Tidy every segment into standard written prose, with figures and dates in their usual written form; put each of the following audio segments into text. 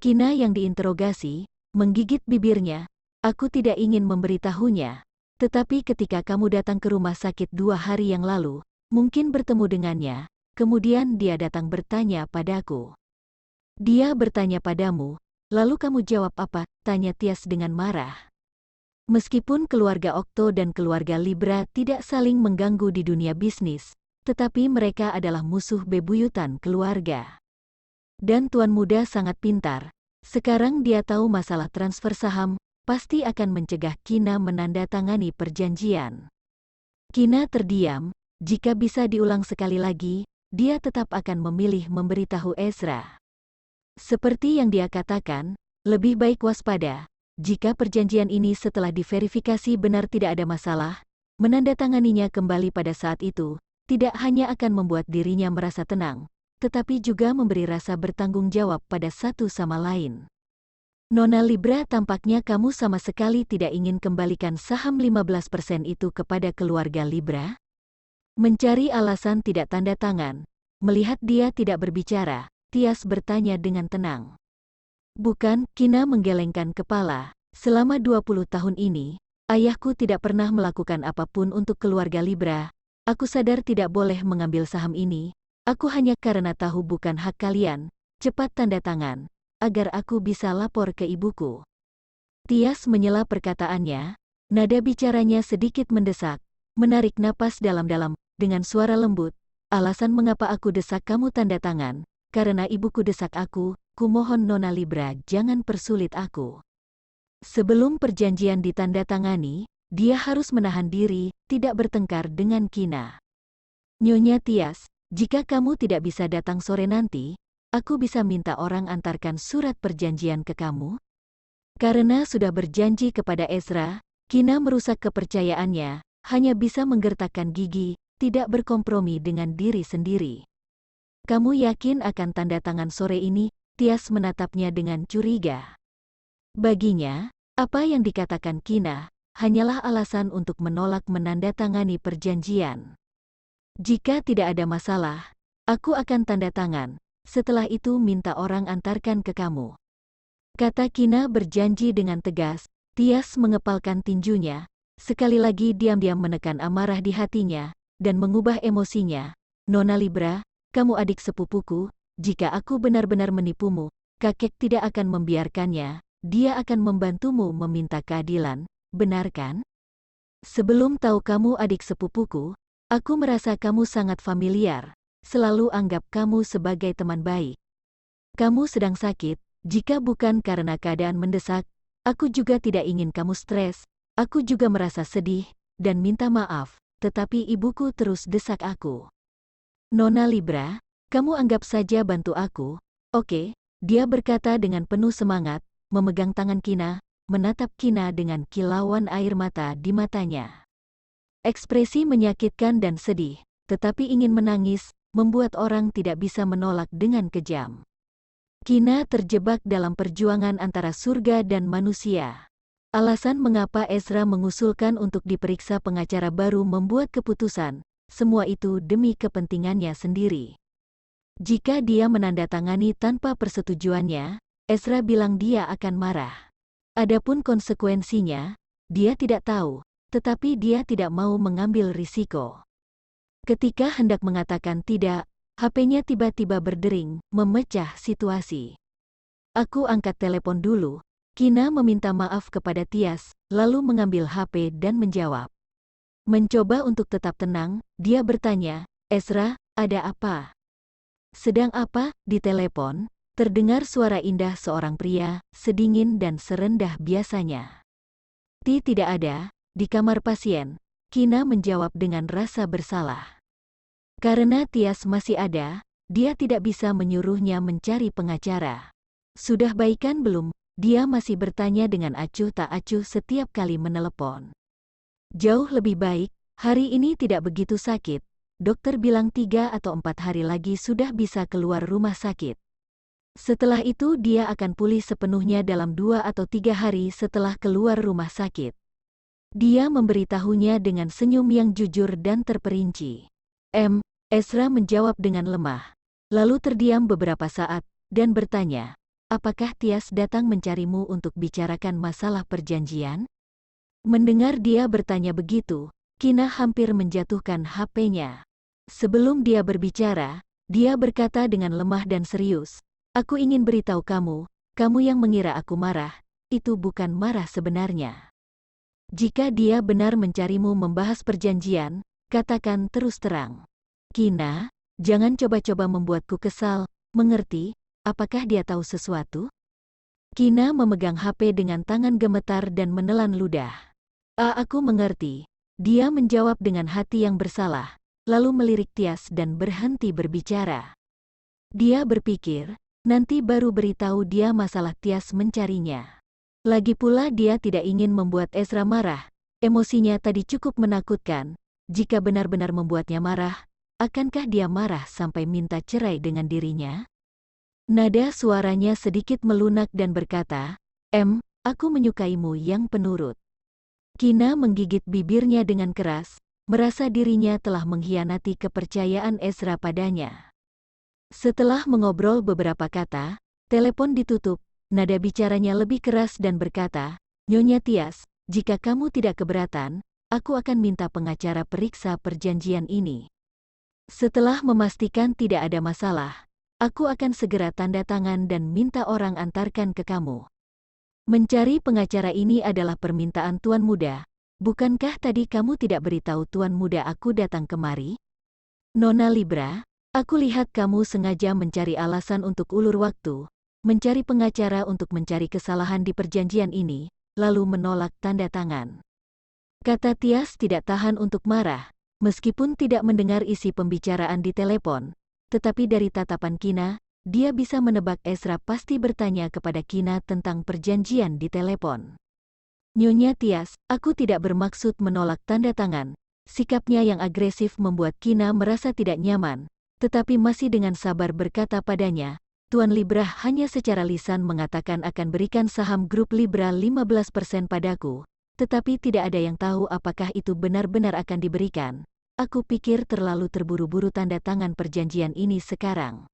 Kina yang diinterogasi, menggigit bibirnya. Aku tidak ingin memberitahunya. Tetapi ketika kamu datang ke rumah sakit 2 hari yang lalu, mungkin bertemu dengannya, kemudian dia datang bertanya padaku. Dia bertanya padamu, lalu kamu jawab apa? Tanya Tias dengan marah. Meskipun keluarga Okto dan keluarga Libra tidak saling mengganggu di dunia bisnis, tetapi mereka adalah musuh bebuyutan keluarga. Dan Tuan Muda sangat pintar. Sekarang dia tahu masalah transfer saham, pasti akan mencegah Kina menandatangani perjanjian. Kina terdiam, jika bisa diulang sekali lagi, dia tetap akan memilih memberitahu Ezra. Seperti yang dia katakan, lebih baik waspada. Jika perjanjian ini setelah diverifikasi benar tidak ada masalah, menandatanganinya kembali pada saat itu, tidak hanya akan membuat dirinya merasa tenang, tetapi juga memberi rasa bertanggung jawab pada satu sama lain. Nona Libra, tampaknya kamu sama sekali tidak ingin kembalikan saham 15% itu kepada keluarga Libra? Mencari alasan tidak tanda tangan. Melihat dia tidak berbicara, Tias bertanya dengan tenang. Bukan, Kina menggelengkan kepala. Selama 20 tahun ini, ayahku tidak pernah melakukan apapun untuk keluarga Libra. Aku sadar tidak boleh mengambil saham ini. Aku hanya karena tahu bukan hak kalian. Cepat tanda tangan, agar aku bisa lapor ke ibuku. Tias menyela perkataannya, nada bicaranya sedikit mendesak, menarik napas dalam-dalam, dengan suara lembut. Alasan mengapa aku desak kamu tanda tangan, karena ibuku desak aku, kumohon Nona Libra jangan persulit aku. Sebelum perjanjian ditandatangani, dia harus menahan diri, tidak bertengkar dengan Kina. Nyonya Tias, jika kamu tidak bisa datang sore nanti, aku bisa minta orang antarkan surat perjanjian ke kamu? Karena sudah berjanji kepada Ezra, Kina merusak kepercayaannya, hanya bisa menggertakkan gigi, tidak berkompromi dengan diri sendiri. Kamu yakin akan tanda tangan sore ini? Tias menatapnya dengan curiga. Baginya, apa yang dikatakan Kina, hanyalah alasan untuk menolak menandatangani perjanjian. Jika tidak ada masalah, aku akan tanda tangan, setelah itu minta orang antarkan ke kamu. Kata Kina berjanji dengan tegas. Tias mengepalkan tinjunya, sekali lagi diam-diam menekan amarah di hatinya, dan mengubah emosinya. Nona Libra, kamu adik sepupuku, jika aku benar-benar menipumu, kakek tidak akan membiarkannya, dia akan membantumu meminta keadilan, benar kan? Sebelum tahu kamu adik sepupuku, aku merasa kamu sangat familiar, selalu anggap kamu sebagai teman baik. Kamu sedang sakit, jika bukan karena keadaan mendesak, aku juga tidak ingin kamu stres, aku juga merasa sedih, dan minta maaf, tetapi ibuku terus desak aku. Nona Libra, kamu anggap saja bantu aku, oke? Dia berkata dengan penuh semangat, memegang tangan Kina, menatap Kina dengan kilauan air mata di matanya. Ekspresi menyakitkan dan sedih, tetapi ingin menangis, membuat orang tidak bisa menolak dengan kejam. Kina terjebak dalam perjuangan antara surga dan manusia. Alasan mengapa Ezra mengusulkan untuk diperiksa pengacara baru membuat keputusan, semua itu demi kepentingannya sendiri. Jika dia menandatangani tanpa persetujuannya, Ezra bilang dia akan marah. Adapun konsekuensinya, dia tidak tahu. Tetapi dia tidak mau mengambil risiko. Ketika hendak mengatakan tidak, HP-nya tiba-tiba berdering, memecah situasi. Aku angkat telepon dulu. Kina meminta maaf kepada Tias, lalu mengambil HP dan menjawab. Mencoba untuk tetap tenang, dia bertanya, Ezra, ada apa? Sedang apa? Di telepon, terdengar suara indah seorang pria, sedingin dan serendah biasanya. Tidak ada. Di kamar pasien, Kina menjawab dengan rasa bersalah. Karena Tias masih ada, dia tidak bisa menyuruhnya mencari pengacara. Sudah baikan belum? Dia masih bertanya dengan acuh tak acuh setiap kali menelepon. Jauh lebih baik, hari ini tidak begitu sakit. Dokter bilang 3 atau 4 hari lagi sudah bisa keluar rumah sakit. Setelah itu dia akan pulih sepenuhnya dalam 2 atau 3 hari setelah keluar rumah sakit. Dia memberitahunya dengan senyum yang jujur dan terperinci. Ezra menjawab dengan lemah. Lalu terdiam beberapa saat, dan bertanya, apakah Tias datang mencarimu untuk bicarakan masalah perjanjian? Mendengar dia bertanya begitu, Kina hampir menjatuhkan HP-nya. Sebelum dia berbicara, dia berkata dengan lemah dan serius, "Aku ingin beritahu kamu, kamu yang mengira aku marah, itu bukan marah sebenarnya. Jika dia benar mencarimu membahas perjanjian, katakan terus terang. Kina, jangan coba-coba membuatku kesal, mengerti? Apakah dia tahu sesuatu?" Kina memegang HP dengan tangan gemetar dan menelan ludah. Aku mengerti." Dia menjawab dengan hati yang bersalah, lalu melirik Tias dan berhenti berbicara. Dia berpikir, nanti baru beritahu dia masalah Tias mencarinya. Lagi pula dia tidak ingin membuat Ezra marah, emosinya tadi cukup menakutkan. Jika benar-benar membuatnya marah, akankah dia marah sampai minta cerai dengan dirinya? Nada suaranya sedikit melunak dan berkata, Aku menyukaimu yang penurut." Kina menggigit bibirnya dengan keras, merasa dirinya telah mengkhianati kepercayaan Ezra padanya. Setelah mengobrol beberapa kata, telepon ditutup, nada bicaranya lebih keras dan berkata, "Nyonya Tias, jika kamu tidak keberatan, aku akan minta pengacara periksa perjanjian ini. Setelah memastikan tidak ada masalah, aku akan segera tanda tangan dan minta orang antarkan ke kamu. Mencari pengacara ini adalah permintaan Tuan Muda. Bukankah tadi kamu tidak beritahu Tuan Muda aku datang kemari? Nona Libra, aku lihat kamu sengaja mencari alasan untuk ulur waktu, mencari pengacara untuk mencari kesalahan di perjanjian ini, lalu menolak tanda tangan." Kata Tias tidak tahan untuk marah, meskipun tidak mendengar isi pembicaraan di telepon, tetapi dari tatapan Kina, dia bisa menebak Ezra pasti bertanya kepada Kina tentang perjanjian di telepon. "Nyonya Tias, aku tidak bermaksud menolak tanda tangan." Sikapnya yang agresif membuat Kina merasa tidak nyaman, tetapi masih dengan sabar berkata padanya, "Tuan Libra hanya secara lisan mengatakan akan berikan saham grup Libra 15% padaku, tetapi tidak ada yang tahu apakah itu benar-benar akan diberikan. Aku pikir terlalu terburu-buru tanda tangan perjanjian ini sekarang."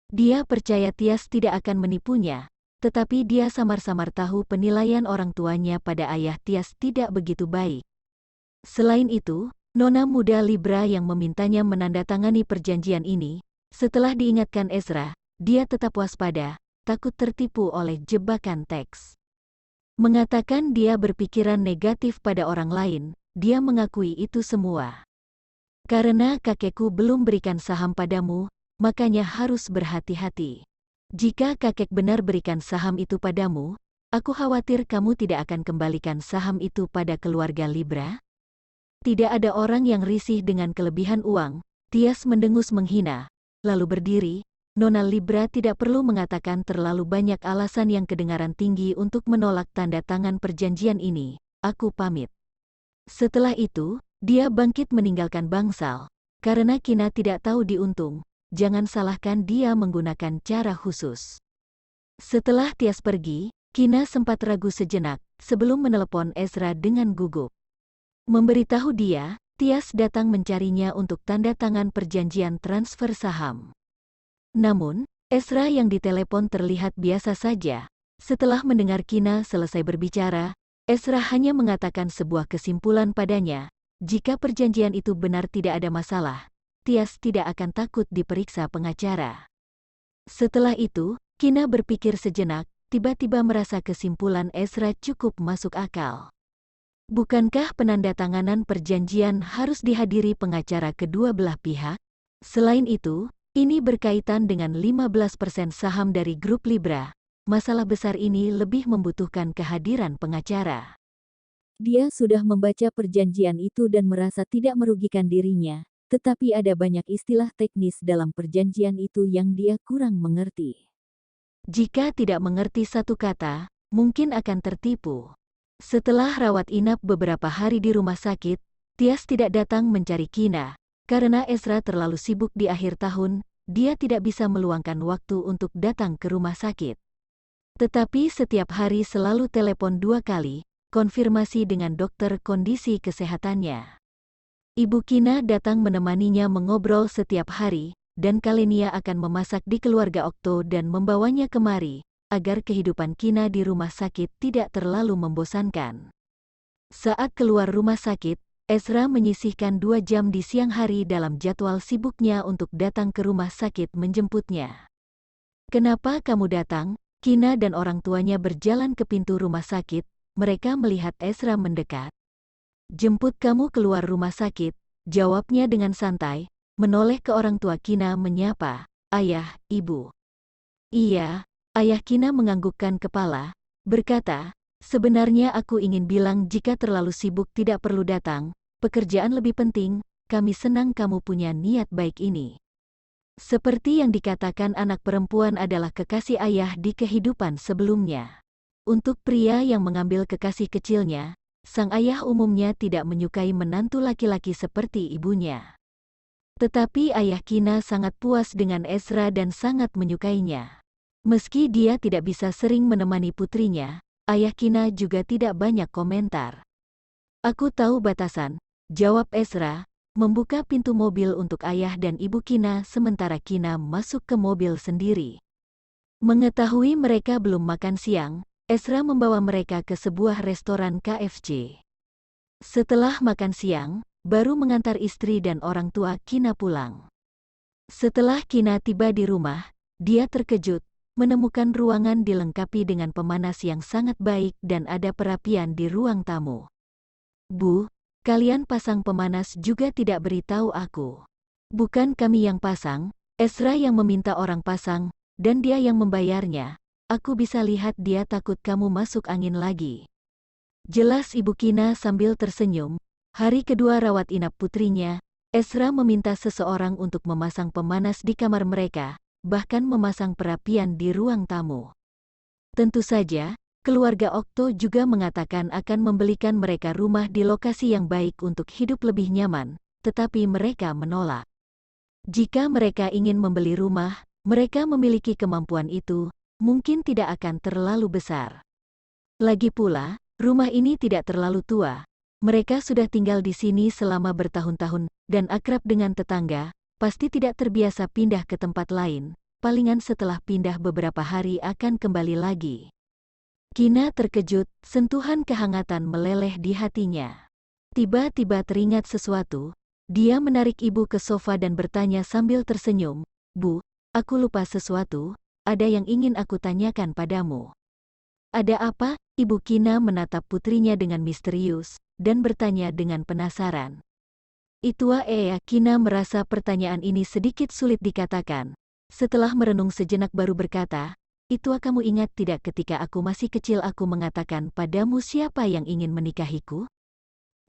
Dia percaya Tias tidak akan menipunya, tetapi dia samar-samar tahu penilaian orang tuanya pada ayah Tias tidak begitu baik. Selain itu, nona muda Libra yang memintanya menandatangani perjanjian ini, setelah diingatkan Ezra, dia tetap waspada, takut tertipu oleh jebakan teks. Mengatakan dia berpikiran negatif pada orang lain, dia mengakui itu semua. "Karena kakekku belum berikan saham padamu, makanya harus berhati-hati. Jika kakek benar berikan saham itu padamu, aku khawatir kamu tidak akan kembalikan saham itu pada keluarga Libra." Tidak ada orang yang risih dengan kelebihan uang. Tias mendengus menghina, lalu berdiri. Nona Libra tidak perlu mengatakan terlalu banyak alasan yang kedengaran tinggi untuk menolak tanda tangan perjanjian ini. "Aku pamit." Setelah itu, dia bangkit meninggalkan bangsal. Karena Kina tidak tahu diuntung, jangan salahkan dia menggunakan cara khusus. Setelah Tias pergi, Kina sempat ragu sejenak sebelum menelepon Ezra dengan gugup. Memberitahu dia, Tias datang mencarinya untuk tanda tangan perjanjian transfer saham. Namun, Ezra yang ditelepon terlihat biasa saja. Setelah mendengar Kina selesai berbicara, Ezra hanya mengatakan sebuah kesimpulan padanya, jika perjanjian itu benar tidak ada masalah, Tias tidak akan takut diperiksa pengacara. Setelah itu, Kina berpikir sejenak, tiba-tiba merasa kesimpulan Ezra cukup masuk akal. Bukankah penandatanganan perjanjian harus dihadiri pengacara kedua belah pihak? Selain itu, ini berkaitan dengan 15% saham dari grup Libra. Masalah besar ini lebih membutuhkan kehadiran pengacara. Dia sudah membaca perjanjian itu dan merasa tidak merugikan dirinya, tetapi ada banyak istilah teknis dalam perjanjian itu yang dia kurang mengerti. Jika tidak mengerti satu kata, mungkin akan tertipu. Setelah rawat inap beberapa hari di rumah sakit, Tias tidak datang mencari Kina. Karena Ezra terlalu sibuk di akhir tahun, dia tidak bisa meluangkan waktu untuk datang ke rumah sakit. Tetapi setiap hari selalu telepon 2 kali, konfirmasi dengan dokter kondisi kesehatannya. Ibu Kina datang menemaninya mengobrol setiap hari, dan Kalenia akan memasak di keluarga Okto dan membawanya kemari, agar kehidupan Kina di rumah sakit tidak terlalu membosankan. Saat keluar rumah sakit, Ezra menyisihkan 2 jam di siang hari dalam jadwal sibuknya untuk datang ke rumah sakit menjemputnya. "Kenapa kamu datang?" Kina dan orang tuanya berjalan ke pintu rumah sakit. Mereka melihat Ezra mendekat. "Jemput kamu keluar rumah sakit," jawabnya dengan santai, menoleh ke orang tua Kina menyapa, "Ayah, Ibu." "Iya." Ayah Kina menganggukkan kepala, berkata, "Sebenarnya aku ingin bilang jika terlalu sibuk tidak perlu datang, pekerjaan lebih penting, kami senang kamu punya niat baik ini." Seperti yang dikatakan, anak perempuan adalah kekasih ayah di kehidupan sebelumnya. Untuk pria yang mengambil kekasih kecilnya, sang ayah umumnya tidak menyukai menantu laki-laki seperti ibunya. Tetapi ayah Kina sangat puas dengan Ezra dan sangat menyukainya. Meski dia tidak bisa sering menemani putrinya, ayah Kina juga tidak banyak komentar. "Aku tahu batasan," jawab Ezra, membuka pintu mobil untuk ayah dan ibu Kina sementara Kina masuk ke mobil sendiri. Mengetahui mereka belum makan siang, Ezra membawa mereka ke sebuah restoran KFC. Setelah makan siang, baru mengantar istri dan orang tua Kina pulang. Setelah Kina tiba di rumah, dia terkejut menemukan ruangan dilengkapi dengan pemanas yang sangat baik dan ada perapian di ruang tamu. "Bu, kalian pasang pemanas juga tidak beritahu aku." "Bukan kami yang pasang, Ezra yang meminta orang pasang, dan dia yang membayarnya. Aku bisa lihat dia takut kamu masuk angin lagi," jelas Ibu Kina sambil tersenyum. Hari kedua rawat inap putrinya, Ezra meminta seseorang untuk memasang pemanas di kamar mereka, bahkan memasang perapian di ruang tamu. Tentu saja, keluarga Okto juga mengatakan akan membelikan mereka rumah di lokasi yang baik untuk hidup lebih nyaman, tetapi mereka menolak. Jika mereka ingin membeli rumah, mereka memiliki kemampuan itu, mungkin tidak akan terlalu besar. Lagi pula, rumah ini tidak terlalu tua. Mereka sudah tinggal di sini selama bertahun-tahun, dan akrab dengan tetangga, pasti tidak terbiasa pindah ke tempat lain, palingan setelah pindah beberapa hari akan kembali lagi. Kina terkejut, sentuhan kehangatan meleleh di hatinya. Tiba-tiba teringat sesuatu, dia menarik ibu ke sofa dan bertanya sambil tersenyum, "Bu, aku lupa sesuatu, ada yang ingin aku tanyakan padamu." "Ada apa?" Ibu Kina menatap putrinya dengan misterius, dan bertanya dengan penasaran. Kina merasa pertanyaan ini sedikit sulit dikatakan. Setelah merenung sejenak baru berkata, "Itua, kamu ingat tidak ketika aku masih kecil aku mengatakan padamu siapa yang ingin menikahiku?"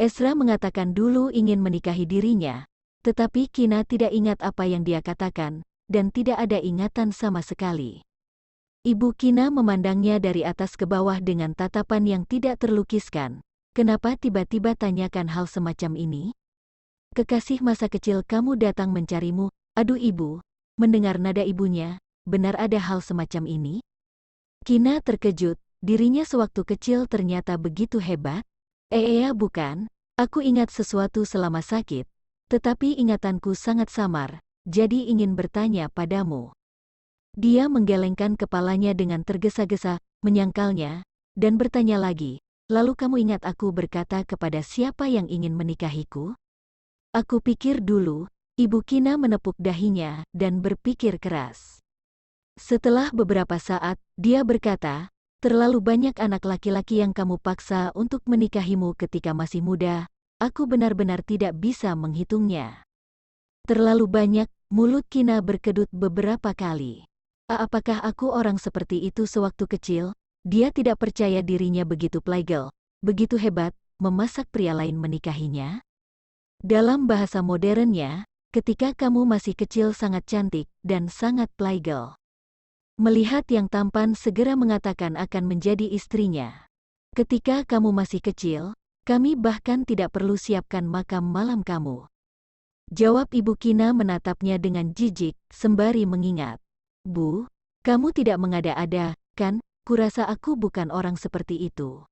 Ezra mengatakan dulu ingin menikahi dirinya, tetapi Kina tidak ingat apa yang dia katakan, dan tidak ada ingatan sama sekali. Ibu Kina memandangnya dari atas ke bawah dengan tatapan yang tidak terlukiskan. "Kenapa tiba-tiba tanyakan hal semacam ini? Kekasih masa kecil kamu datang mencarimu." "Aduh Ibu." Mendengar nada ibunya, "Benar ada hal semacam ini?" Kina terkejut, dirinya sewaktu kecil ternyata begitu hebat. Bukan. Aku ingat sesuatu selama sakit, tetapi ingatanku sangat samar, jadi ingin bertanya padamu." Dia menggelengkan kepalanya dengan tergesa-gesa, menyangkalnya, dan bertanya lagi, "Lalu kamu ingat aku berkata kepada siapa yang ingin menikahiku?" "Aku pikir dulu." Ibu Kina menepuk dahinya dan berpikir keras. Setelah beberapa saat, dia berkata, "Terlalu banyak anak laki-laki yang kamu paksa untuk menikahimu ketika masih muda, aku benar-benar tidak bisa menghitungnya." "Terlalu banyak," mulut Kina berkedut beberapa kali. Apakah aku orang seperti itu sewaktu kecil? Dia tidak percaya dirinya begitu playgirl, begitu hebat, memasak pria lain menikahinya. Dalam bahasa modernnya, ketika kamu masih kecil sangat cantik dan sangat playgirl. Melihat yang tampan segera mengatakan akan menjadi istrinya. Ketika kamu masih kecil, kami bahkan tidak perlu siapkan makam malam kamu. Jawab Ibu Kina menatapnya dengan jijik, sembari mengingat. "Bu, kamu tidak mengada-ada, kan? Kurasa aku bukan orang seperti itu."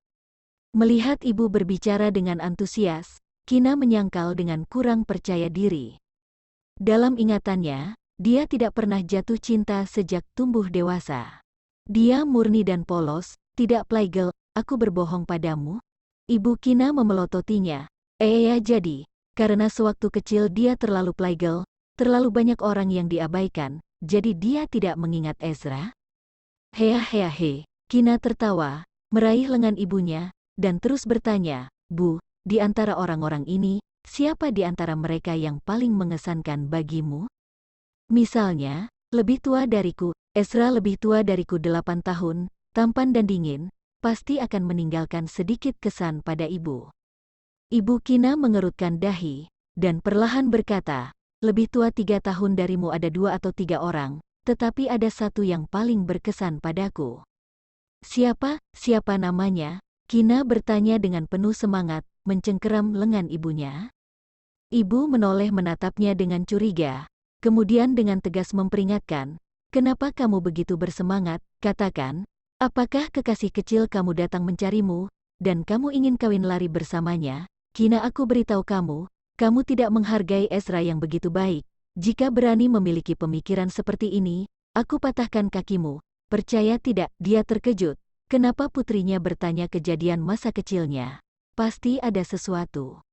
Melihat ibu berbicara dengan antusias, Kina menyangkal dengan kurang percaya diri. Dalam ingatannya, dia tidak pernah jatuh cinta sejak tumbuh dewasa. Dia murni dan polos, tidak playgirl, aku berbohong padamu. Ibu Kina memelototinya. Jadi, karena sewaktu kecil dia terlalu playgirl, terlalu banyak orang yang diabaikan, jadi dia tidak mengingat Ezra? Hehehe, Kina tertawa, meraih lengan ibunya, dan terus bertanya, Bu, di antara orang-orang ini, siapa di antara mereka yang paling mengesankan bagimu? Misalnya, lebih tua dariku, Ezra lebih tua dariku 8 tahun, tampan dan dingin, pasti akan meninggalkan sedikit kesan pada ibu. Ibu Kina mengerutkan dahi, dan perlahan berkata, lebih tua 3 tahun darimu ada 2 atau 3 orang, tetapi ada satu yang paling berkesan padaku. Siapa namanya? Kina bertanya dengan penuh semangat, mencengkeram lengan ibunya. Ibu menoleh menatapnya dengan curiga, kemudian dengan tegas memperingatkan, kenapa kamu begitu bersemangat, katakan, apakah kekasih kecil kamu datang mencarimu, dan kamu ingin kawin lari bersamanya? Kina, aku beritahu kamu, kamu tidak menghargai Ezra yang begitu baik. Jika berani memiliki pemikiran seperti ini, aku patahkan kakimu. Percaya tidak, dia terkejut. Kenapa putrinya bertanya kejadian masa kecilnya? Pasti ada sesuatu.